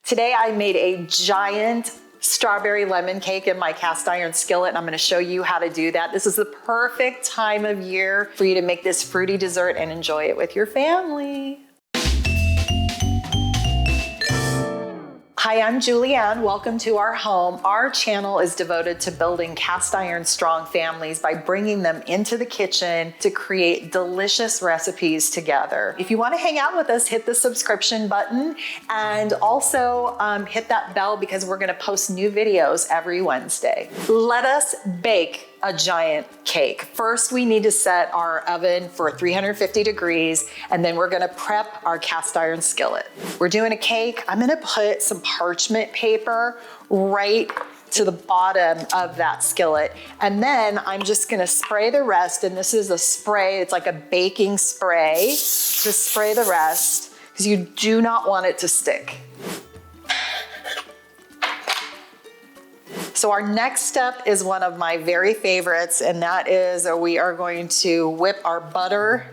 Today I made a giant strawberry lemon cake in my cast iron skillet, and I'm gonna show you how to do that. This is the perfect time of year for you to make this fruity dessert and enjoy it with your family. Hi, I'm JuliAnn. Welcome to our home. Our channel is devoted to building cast iron strong families by bringing them into the kitchen to create delicious recipes together. If you want to hang out with us, hit the subscription button and also hit that bell because we're going to post new videos every Wednesday. Let us bake a giant cake. First, we need to set our oven for 350 degrees, and then we're gonna prep our cast iron skillet. We're doing a cake. I'm gonna put some parchment paper right to the bottom of that skillet. And then I'm just gonna spray the rest, and this is a spray, it's like a baking spray. Just spray the rest, because you do not want it to stick. So our next step is one of my very favorites, and that is we are going to whip our butter.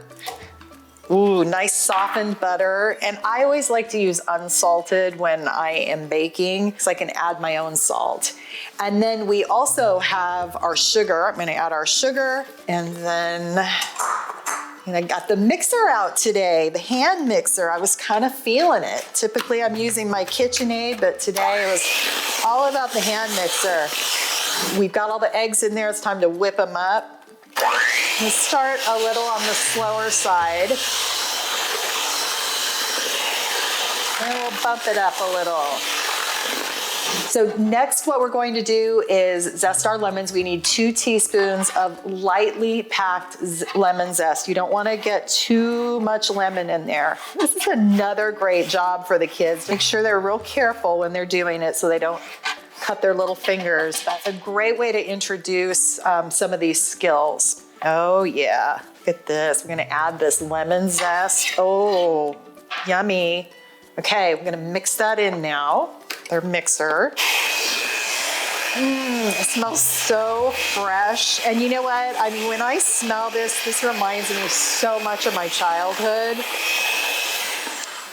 Ooh, nice softened butter. And I always like to use unsalted when I am baking, so I can add my own salt. And then we also have our sugar. I'm gonna add our sugar, and then I got the mixer out today, the hand mixer. I was kind of feeling it. Typically I'm using my KitchenAid, but today it was all about the hand mixer. We've got all the eggs in there. It's time to whip them up. We'll start a little on the slower side. And we'll bump it up a little. So next, what we're going to do is zest our lemons. We need 2 teaspoons of lightly packed lemon zest. You don't want to get too much lemon in there. This is another great job for the kids. Make sure they're real careful when they're doing it so they don't cut their little fingers. That's a great way to introduce some of these skills. Oh yeah, look at this. We're gonna add this lemon zest. Oh, yummy. Okay, we're gonna mix that in now. Their mixer. It smells so fresh. And you know what? I mean, when I smell this, this reminds me so much of my childhood.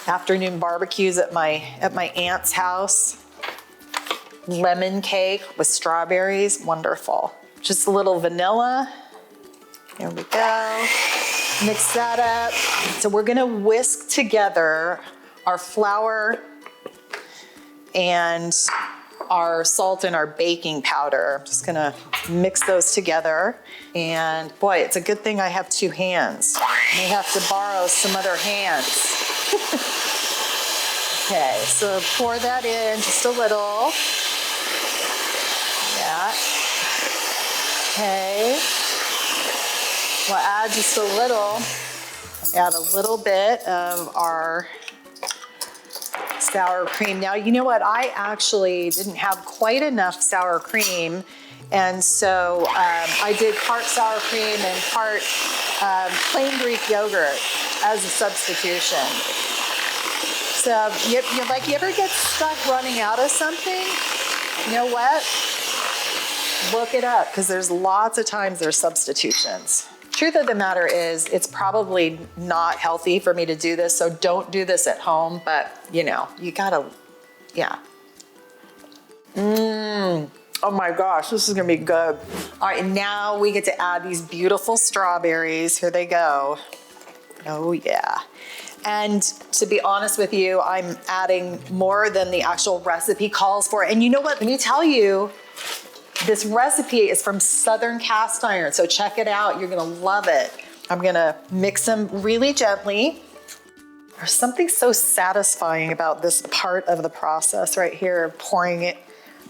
Afternoon barbecues at my aunt's house. Lemon cake with strawberries, wonderful. Just a little vanilla. There we go. Mix that up. So we're gonna whisk together our flour and our salt and our baking powder. I'm just gonna mix those together. And boy, it's a good thing I have 2 hands. I may have to borrow some other hands. Okay, so pour that in just a little. Yeah. Okay. We'll add just a little. Add a little bit of our sour cream. Now, you know what? I actually didn't have quite enough sour cream, and so I did part sour cream and part plain Greek yogurt as a substitution. So, you ever get stuck running out of something? You know what? Look it up, because there's lots of times there's substitutions. Truth of the matter is, it's probably not healthy for me to do this, so don't do this at home, but you know, you gotta, yeah. Oh my gosh, this is gonna be good. All right, now we get to add these beautiful strawberries. Here they go. Oh yeah. And to be honest with you, I'm adding more than the actual recipe calls for. And you know what, let me tell you, this recipe is from Southern Cast Iron, so check it out. You're gonna love it. I'm gonna mix them really gently. There's something so satisfying about this part of the process right here, pouring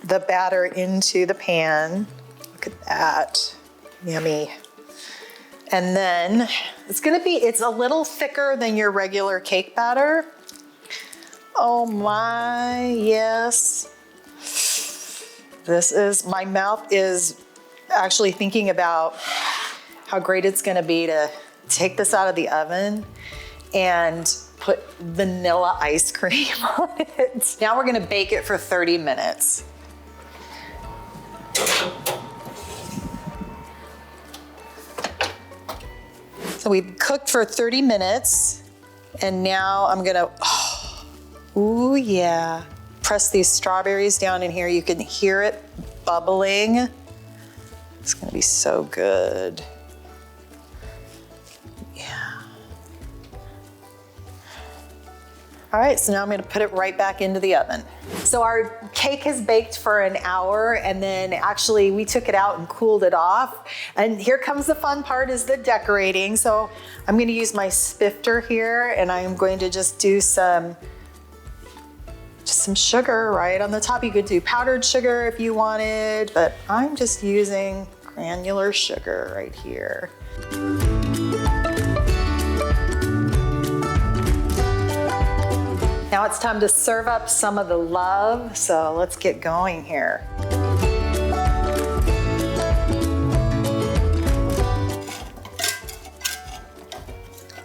the batter into the pan. Look at that, yummy. And then it's a little thicker than your regular cake batter. Oh my, yes. My mouth is actually thinking about how great it's gonna be to take this out of the oven and put vanilla ice cream on it. Now we're gonna bake it for 30 minutes. So we've cooked for 30 minutes, and now I'm gonna, ooh yeah, press these strawberries down in here. You can hear it bubbling. It's gonna be so good. Yeah. All right, so now I'm gonna put it right back into the oven. So our cake has baked for an hour, and then actually we took it out and cooled it off. And here comes the fun part, is the decorating. So I'm gonna use my spifter here, and I'm going to just do some sugar right on the top. You could do powdered sugar if you wanted, but I'm just using granular sugar right here. Now it's time to serve up some of the love, so let's get going here.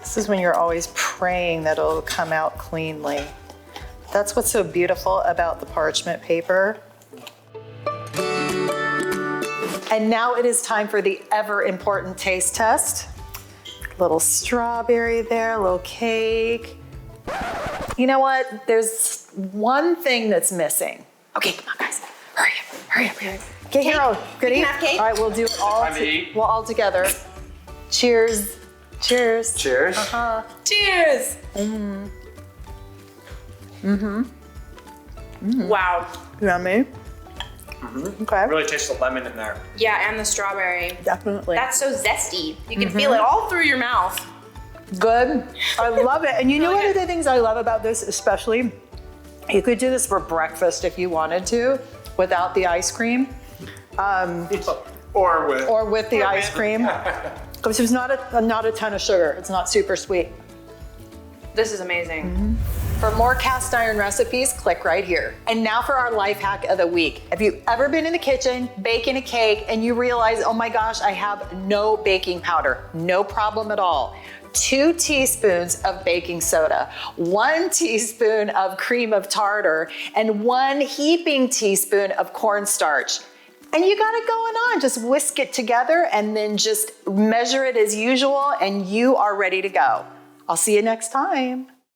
This is when you're always praying that it'll come out cleanly. That's what's so beautiful about the parchment paper. And now it is time for the ever important taste test. Little strawberry there, a little cake. You know what? There's one thing that's missing. Okay, come on guys, hurry up. Get here, goody. Have cake? All right, we'll do it all together. Cheers. Cheers. Cheers. Uh-huh. Cheers. Wow. Yummy. Okay. Really taste the lemon in there. Yeah, and the strawberry. Definitely. That's so zesty. You can feel it all through your mouth. Good. I love it. And you know, one of the things I love about this, especially, you could do this for breakfast if you wanted to, without the ice cream. Or with the ice cream. Because there's not a ton of sugar. It's not super sweet. This is amazing. For more cast iron recipes, click right here. And now for our life hack of the week. Have you ever been in the kitchen baking a cake and you realize, oh my gosh, I have no baking powder? No problem at all. 2 teaspoons of baking soda, 1 teaspoon of cream of tartar, and 1 heaping teaspoon of cornstarch. And you got it going on. Just whisk it together and then just measure it as usual, and you are ready to go. I'll see you next time.